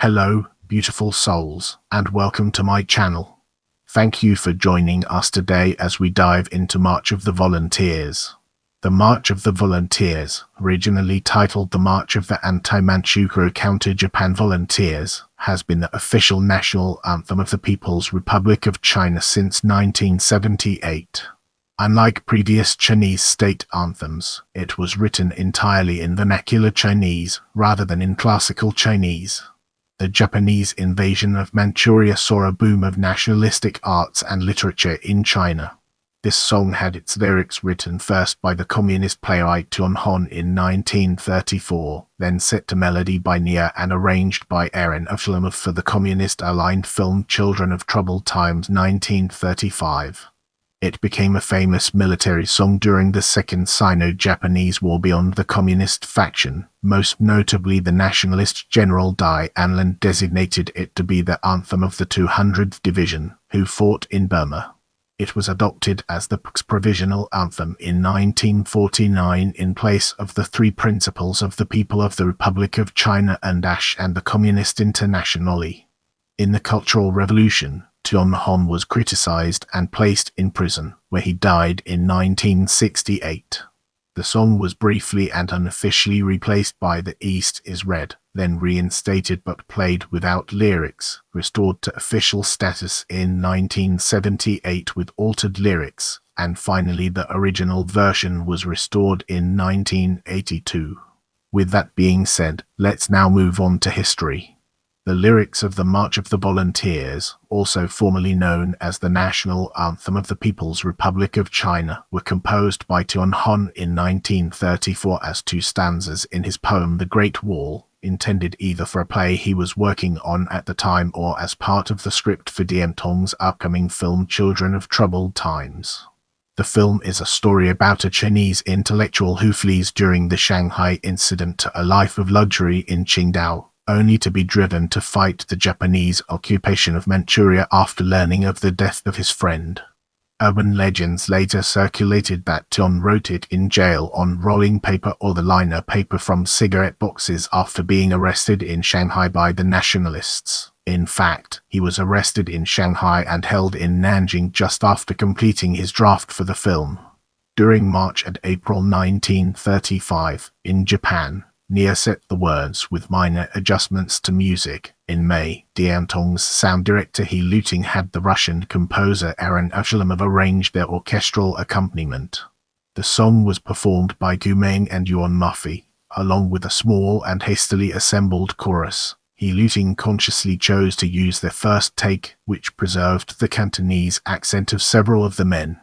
Hello, beautiful souls, and welcome to my channel. Thank you for joining us today as we dive into March of the Volunteers. The March of the Volunteers, originally titled the March of the Anti-Manchukuo Counter-Japan Volunteers, has been the official national anthem of the People's Republic of China since 1978. Unlike previous Chinese state anthems, it was written entirely in vernacular Chinese rather than in classical Chinese. The Japanese invasion of Manchuria saw a boom of nationalistic arts and literature in China. This song had its lyrics written first by the communist playwright Tian Han in 1934, then set to melody by Nie Er and arranged by Aaron Avshalomov for the communist-aligned film Children of Troubled Times 1935. It became a famous military song during the Second Sino-Japanese War beyond the communist faction. Most notably, the nationalist General Dai Anlan designated it to be the anthem of the 200th Division, who fought in Burma. It was adopted as the provisional anthem in 1949 in place of the three principles of the People of the Republic of China and the Communist Internationale. In the Cultural Revolution, Tian Han was criticized and placed in prison, where he died in 1968. The song was briefly and unofficially replaced by The East is Red, then reinstated but played without lyrics, restored to official status in 1978 with altered lyrics, and finally the original version was restored in 1982. With that being said, let's now move on to history. The lyrics of the March of the Volunteers, also formerly known as the National Anthem of the People's Republic of China, were composed by Tian Han in 1934 as two stanzas in his poem The Great Wall, intended either for a play he was working on at the time or as part of the script for Diantong's upcoming film Children of Troubled Times. The film is a story about a Chinese intellectual who flees during the Shanghai incident to a life of luxury in Qingdao, only to be driven to fight the Japanese occupation of Manchuria after learning of the death of his friend. Urban legends later circulated that Tian wrote it in jail on rolling paper or the liner paper from cigarette boxes after being arrested in Shanghai by the Nationalists. In fact, he was arrested in Shanghai and held in Nanjing just after completing his draft for the film. During March and April 1935, in Japan, Nie Er set the words with minor adjustments to music. In May, Diantong's sound director He Luting had the Russian composer Aaron Avshalomov arrange their orchestral accompaniment. The song was performed by Gu Meng and Yuan Muffy, along with a small and hastily assembled chorus. He Luting consciously chose to use their first take, which preserved the Cantonese accent of several of the men.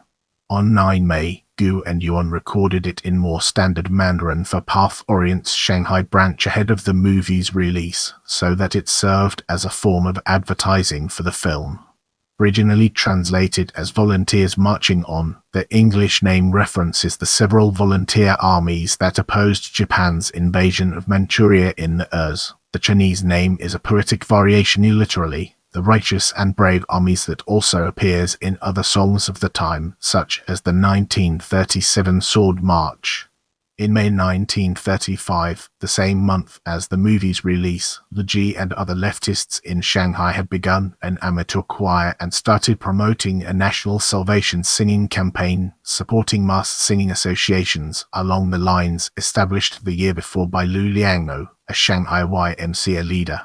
On 9 May, Gu and Yuan recorded it in more standard Mandarin for Path Orient's Shanghai branch ahead of the movie's release, so that it served as a form of advertising for the film. Originally translated as Volunteers Marching On, the English name references the several volunteer armies that opposed Japan's invasion of Manchuria in the years. The Chinese name is a poetic variation literally, the righteous and brave armies, that also appears in other songs of the time, such as the 1937 Sword March. In May 1935, the same month as the movie's release, Li Ji and other leftists in Shanghai had begun an amateur choir and started promoting a national salvation singing campaign, supporting mass singing associations along the lines established the year before by Lu Liangmo, a Shanghai YMCA leader.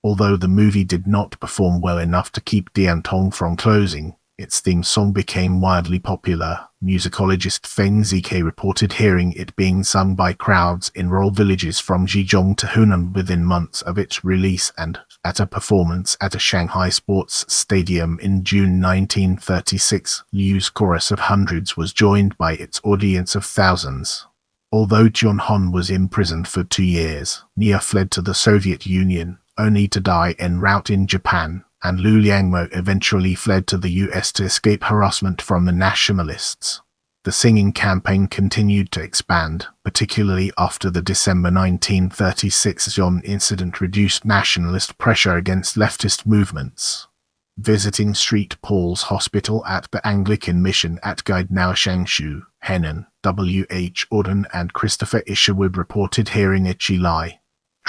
Although the movie did not perform well enough to keep Diantong from closing, its theme song became wildly popular. Musicologist Feng Zike reported hearing it being sung by crowds in rural villages from Zhejiang to Hunan within months of its release, and, at a performance at a Shanghai sports stadium in June 1936, Liu's chorus of hundreds was joined by its audience of thousands. Although Tian Han was imprisoned for 2 years, Nie Er fled to the Soviet Union, only to die en route in Japan, and Lu Liangmo eventually fled to the US to escape harassment from the Nationalists. The singing campaign continued to expand, particularly after the December 1936 Xi'an incident reduced nationalist pressure against leftist movements. Visiting St. Paul's Hospital at the Anglican Mission at Guidenau Shangshu, Henan, W. H. Auden and Christopher Isherwood reported hearing it July.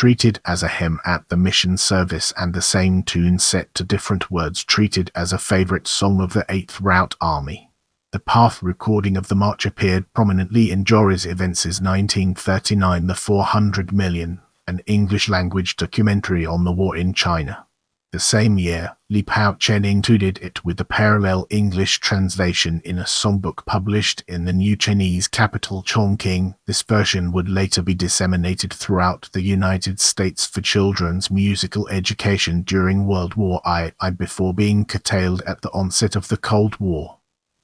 treated as a hymn at the mission service, and the same tune set to different words treated as a favorite song of the 8th Route Army. The Path recording of the march appeared prominently in Jory's Events' 1939 The 400 Million, an English-language documentary on the war in China. The same year, Li Pao Chen included it with a parallel English translation in a songbook published in the new Chinese capital Chongqing. This version would later be disseminated throughout the United States for children's musical education during World War I before being curtailed at the onset of the Cold War.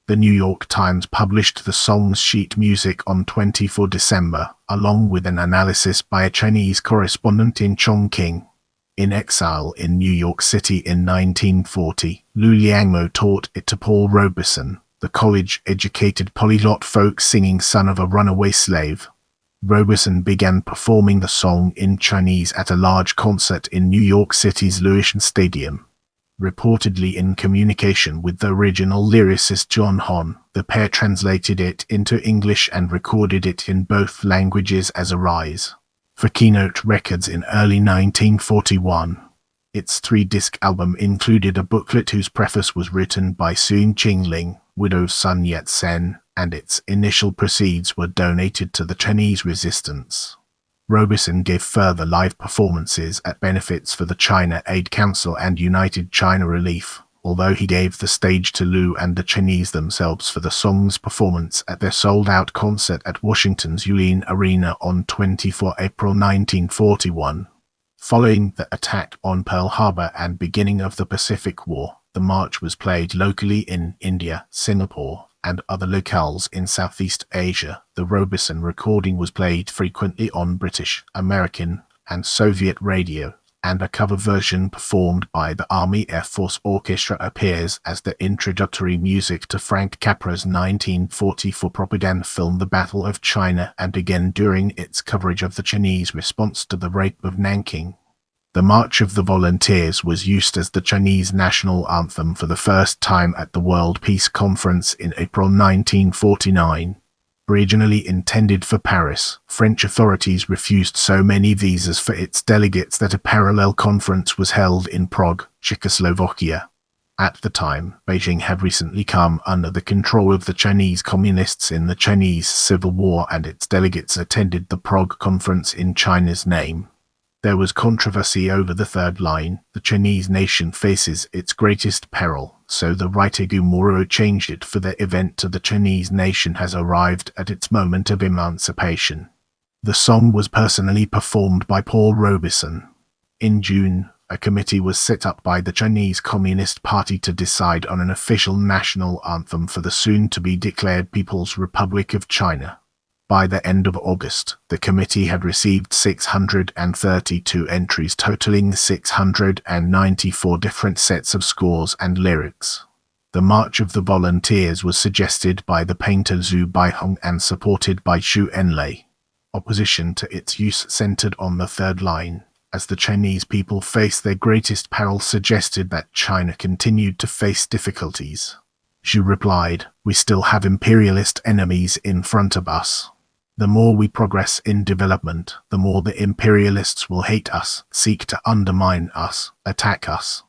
The New York Times published the song's sheet music on 24 December, along with an analysis by a Chinese correspondent in Chongqing. In exile in New York City in 1940, Lu Liangmo taught it to Paul Robeson, the college-educated polyglot folk-singing son of a runaway slave. Robeson began performing the song in Chinese at a large concert in New York City's Lewisham Stadium. Reportedly in communication with the original lyricist Tian Han, the pair translated it into English and recorded it in both languages as a rise for Keynote Records in early 1941. Its 3-disc album included a booklet whose preface was written by Sun Qingling, widow of Sun Yat-sen, and its initial proceeds were donated to the Chinese resistance. Robeson gave further live performances at benefits for the China Aid Council and United China Relief, although he gave the stage to Lu and the Chinese themselves for the song's performance at their sold-out concert at Washington's Yulin Arena on 24 April 1941. Following the attack on Pearl Harbor and beginning of the Pacific War, the march was played locally in India, Singapore, and other locales in Southeast Asia. The Robeson recording was played frequently on British, American, and Soviet radio, and a cover version performed by the Army Air Force Orchestra appears as the introductory music to Frank Capra's 1944 propaganda film The Battle of China, and again during its coverage of the Chinese response to the rape of Nanking. The March of the Volunteers was used as the Chinese national anthem for the first time at the World Peace Conference in April 1949. Originally intended for Paris, French authorities refused so many visas for its delegates that a parallel conference was held in Prague, Czechoslovakia. At the time, Beijing had recently come under the control of the Chinese Communists in the Chinese Civil War, and its delegates attended the Prague conference in China's name. There was controversy over the third line, "The Chinese nation faces its greatest peril," so the writer Gumoro changed it for the event to "The Chinese nation has arrived at its moment of emancipation." The song was personally performed by Paul Robeson. In June, a committee was set up by the Chinese Communist Party to decide on an official national anthem for the soon-to-be-declared People's Republic of China. By the end of August, the committee had received 632 entries totaling 694 different sets of scores and lyrics. The March of the Volunteers was suggested by the painter Zhu Baihong and supported by Xu Enlai. Opposition to its use centered on the third line, as the Chinese people face their greatest peril, suggested that China continued to face difficulties. Xu replied, "We still have imperialist enemies in front of us. The more we progress in development, the more the imperialists will hate us, seek to undermine us, attack us.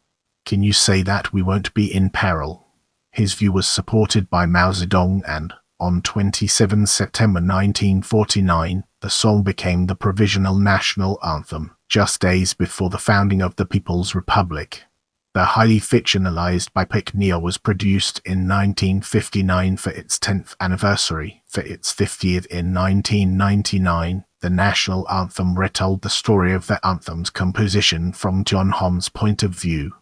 Can you say that we won't be in peril?" His view was supported by Mao Zedong, and, on 27 September 1949, the song became the provisional national anthem, just days before the founding of the People's Republic. The highly fictionalized biopic Nie Er was produced in 1959 for its 10th anniversary. For its 50th in 1999, the national anthem retold the story of the anthem's composition from Tian Han's point of view.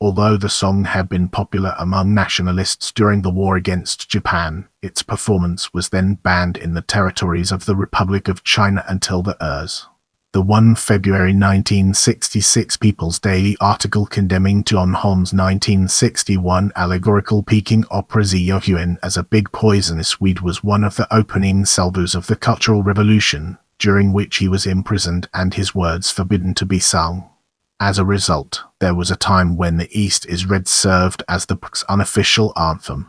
Although the song had been popular among nationalists during the war against Japan, its performance was then banned in the territories of the Republic of China until the ER's. The 1 February 1966 People's Daily article condemning Tian Han's 1961 allegorical Peking opera Ziyuan as a big poisonous weed was one of the opening salvos of the Cultural Revolution, during which he was imprisoned and his words forbidden to be sung. As a result, there was a time when the East is Red served as the PRC's unofficial anthem.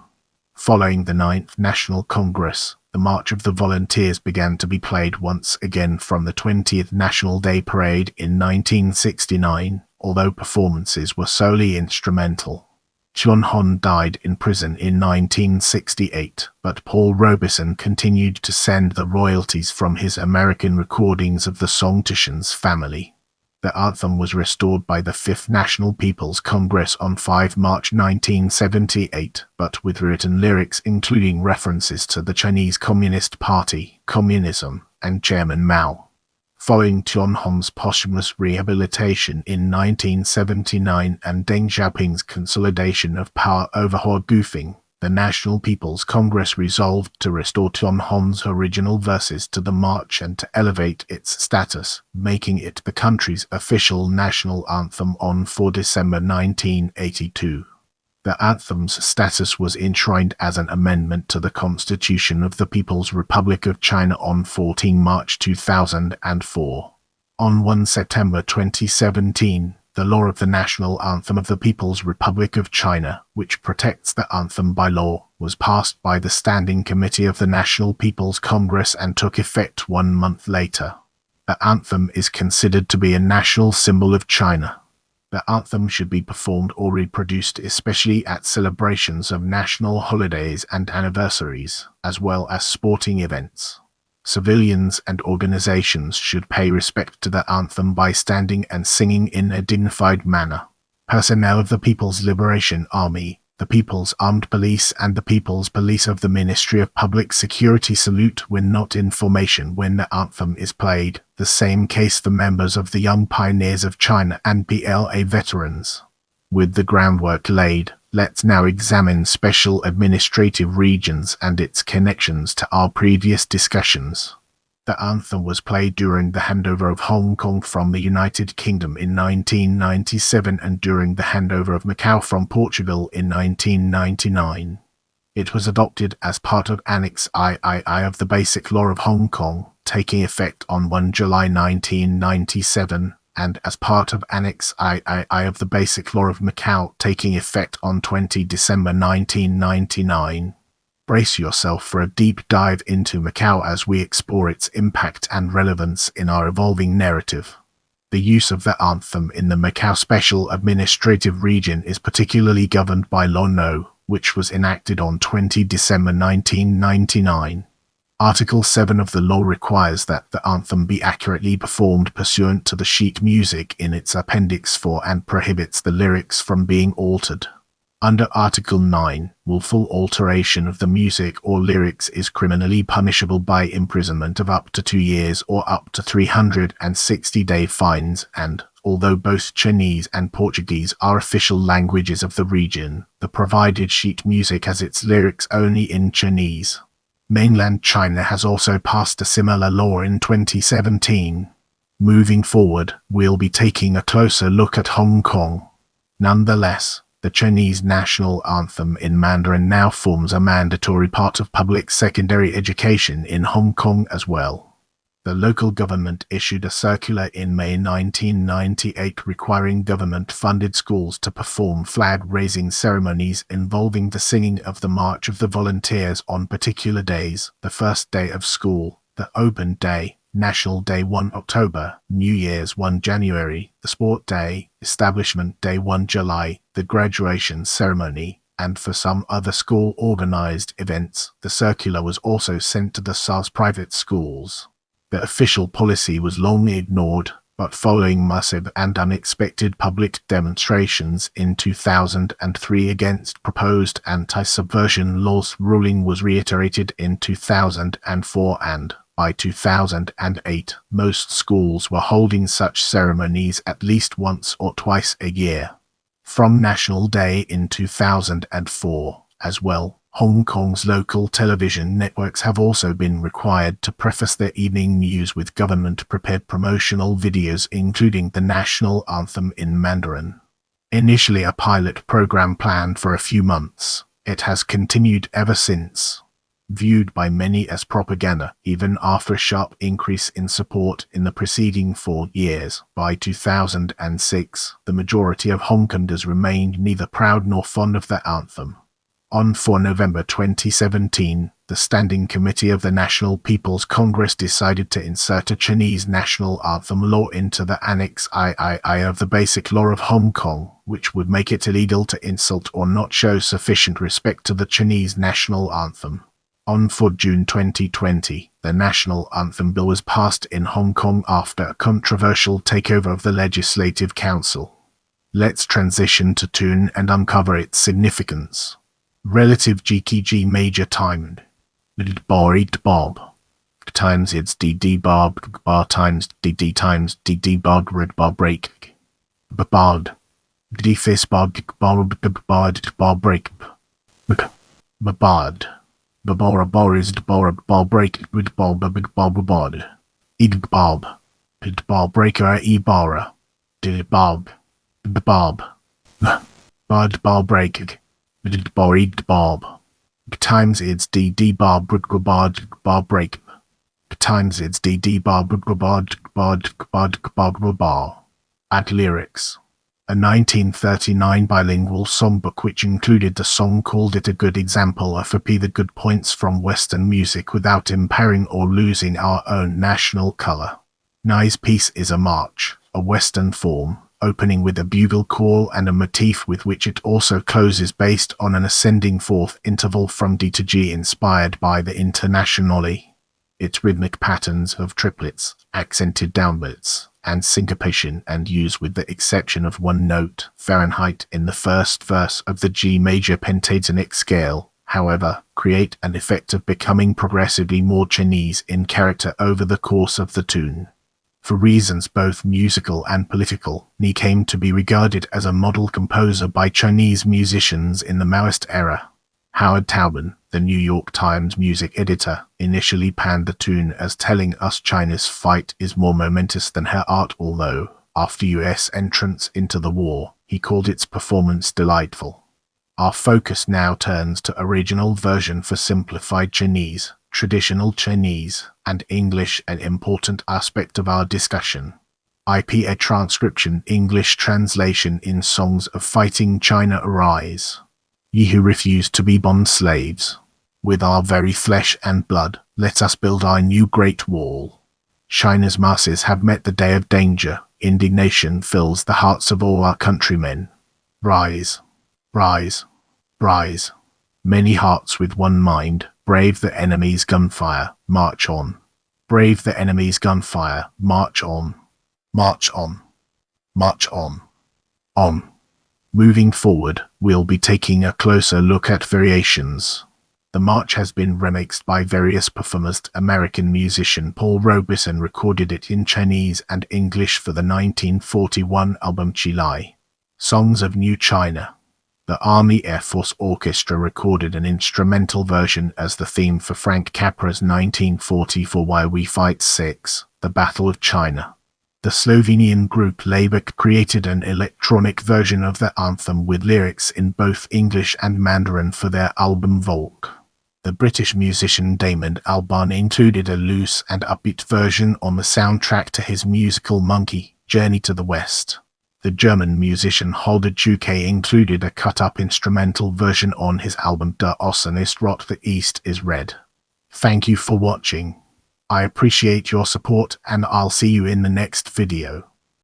Following the 9th National Congress, The March of the Volunteers began to be played once again from the 20th National Day Parade in 1969, although performances were solely instrumental. Tian Han died in prison in 1968, but Paul Robeson continued to send the royalties from his American recordings of the song to Tian's family. The anthem was restored by the Fifth National People's Congress on 5 March 1978, but with written lyrics including references to the Chinese Communist Party, communism, and Chairman Mao. Following Tian Han's posthumous rehabilitation in 1979 and Deng Xiaoping's consolidation of power over Huaguofeng, the National People's Congress resolved to restore Tian Han's original verses to the march and to elevate its status, making it the country's official national anthem on 4 December 1982. The anthem's status was enshrined as an amendment to the Constitution of the People's Republic of China on 14 March 2004. On 1 September 2017, the law of the National Anthem of the People's Republic of China, which protects the anthem by law, was passed by the Standing Committee of the National People's Congress and took effect 1 month later. The anthem is considered to be a national symbol of China. The anthem should be performed or reproduced especially at celebrations of national holidays and anniversaries, as well as sporting events. Civilians and organizations should pay respect to the anthem by standing and singing in a dignified manner. Personnel of the People's Liberation Army, the People's Armed Police and the People's Police of the Ministry of Public Security salute when not in formation when the anthem is played, the same case the members of the Young Pioneers of China and PLA veterans. With the groundwork laid, let's now examine special administrative regions and its connections to our previous discussions. The anthem was played during the handover of Hong Kong from the United Kingdom in 1997 and during the handover of Macau from Portugal in 1999. It was adopted as part of Annex III of the Basic Law of Hong Kong, taking effect on 1 July 1997, and as part of Annex III of the Basic Law of Macau, taking effect on 20 December 1999. Brace yourself for a deep dive into Macau as we explore its impact and relevance in our evolving narrative. The use of the anthem in the Macau Special Administrative Region is particularly governed by Law No, which was enacted on 20 December 1999. Article 7 of the law requires that the anthem be accurately performed pursuant to the sheet music in its Appendix 4 and prohibits the lyrics from being altered. Under Article 9, willful alteration of the music or lyrics is criminally punishable by imprisonment of up to 2 years or up to 360-day fines and, although both Chinese and Portuguese are official languages of the region, the provided sheet music has its lyrics only in Chinese. Mainland China has also passed a similar law in 2017. Moving forward, we'll be taking a closer look at Hong Kong. Nonetheless, the Chinese national anthem in Mandarin now forms a mandatory part of public secondary education in Hong Kong as well. The local government issued a circular in May 1998 requiring government-funded schools to perform flag-raising ceremonies involving the singing of the March of the Volunteers on particular days: the first day of school, the Open Day, National Day 1 October, New Year's 1 January, the Sport Day, Establishment Day 1 July, the graduation ceremony, and for some other school-organized events. The circular was also sent to the SARS private schools. The official policy was long ignored, but following massive and unexpected public demonstrations in 2003 against proposed anti-subversion laws, ruling was reiterated in 2004 and, by 2008, most schools were holding such ceremonies at least once or twice a year. From National Day in 2004, as well, Hong Kong's local television networks have also been required to preface their evening news with government-prepared promotional videos including the national anthem in Mandarin. Initially a pilot program planned for a few months, it has continued ever since. Viewed by many as propaganda, even after a sharp increase in support in the preceding 4 years. By 2006, the majority of Hong Kongers remained neither proud nor fond of the anthem. On 4 November 2017, the the Standing Committee of the National People's Congress decided to insert a Chinese national anthem law into the Annex III of the Basic Law of Hong Kong, which would make it illegal to insult or not show sufficient respect to the Chinese national anthem. On 4 June 2020, the National Anthem Bill was passed in Hong Kong after a controversial takeover of the Legislative Council. Let's transition to tune and uncover its significance. Relative G major timed. Bar eat bob. Times it's DD bar times DD bar red bar break. Bard. D fist bar break. Bard. Babora bar is bar break with bob. Id bob. Id bar breaker bara. Did bob. Bob. Bard bar break. Bar eat bob. Times it's DD bar break. Times it's DD bar. Add lyrics. A 1939 bilingual songbook which included the song called it a good example of the good points from Western music without impairing or losing our own national color. Nie's piece is a march, a Western form, opening with a bugle call and a motif with which it also closes based on an ascending fourth interval from D to G inspired by the Internationale. Its rhythmic patterns of triplets, accented downwards, and syncopation and use with the exception of one note, Fahrenheit, in the first verse of the G major pentatonic scale, however, create an effect of becoming progressively more Chinese in character over the course of the tune. For reasons both musical and political, Nie came to be regarded as a model composer by Chinese musicians in the Maoist era. Howard Taubman, the New York Times music editor, initially panned the tune as telling us China's fight is more momentous than her art, although, after US entrance into the war, he called its performance delightful. Our focus now turns to original version for simplified Chinese, traditional Chinese, and English, an important aspect of our discussion. A transcription English translation in Songs of Fighting China Arise. Ye who refuse to be bond slaves, with our very flesh and blood, let us build our new great wall. China's masses have met the day of danger, indignation fills the hearts of all our countrymen. Rise, rise, rise. Many hearts with one mind, brave the enemy's gunfire, march on. Brave the enemy's gunfire, march on. March on. March on. On. Moving forward, we'll be taking a closer look at variations. The march has been remixed by various performers. American musician Paul Robeson recorded it in Chinese and English for the 1941 album Chile. Songs of New China. The Army Air Force Orchestra recorded an instrumental version as the theme for Frank Capra's 1944 Why We Fight 6, The Battle of China. The Slovenian group Labak created an electronic version of the anthem with lyrics in both English and Mandarin for their album Volk. The British musician Damon Albarn included a loose and upbeat version on the soundtrack to his musical Monkey, Journey to the West. The German musician Holger Juke included a cut-up instrumental version on his album Der Osten ist rot, The East is Red. Thank you for watching. I appreciate your support and I'll see you in the next video.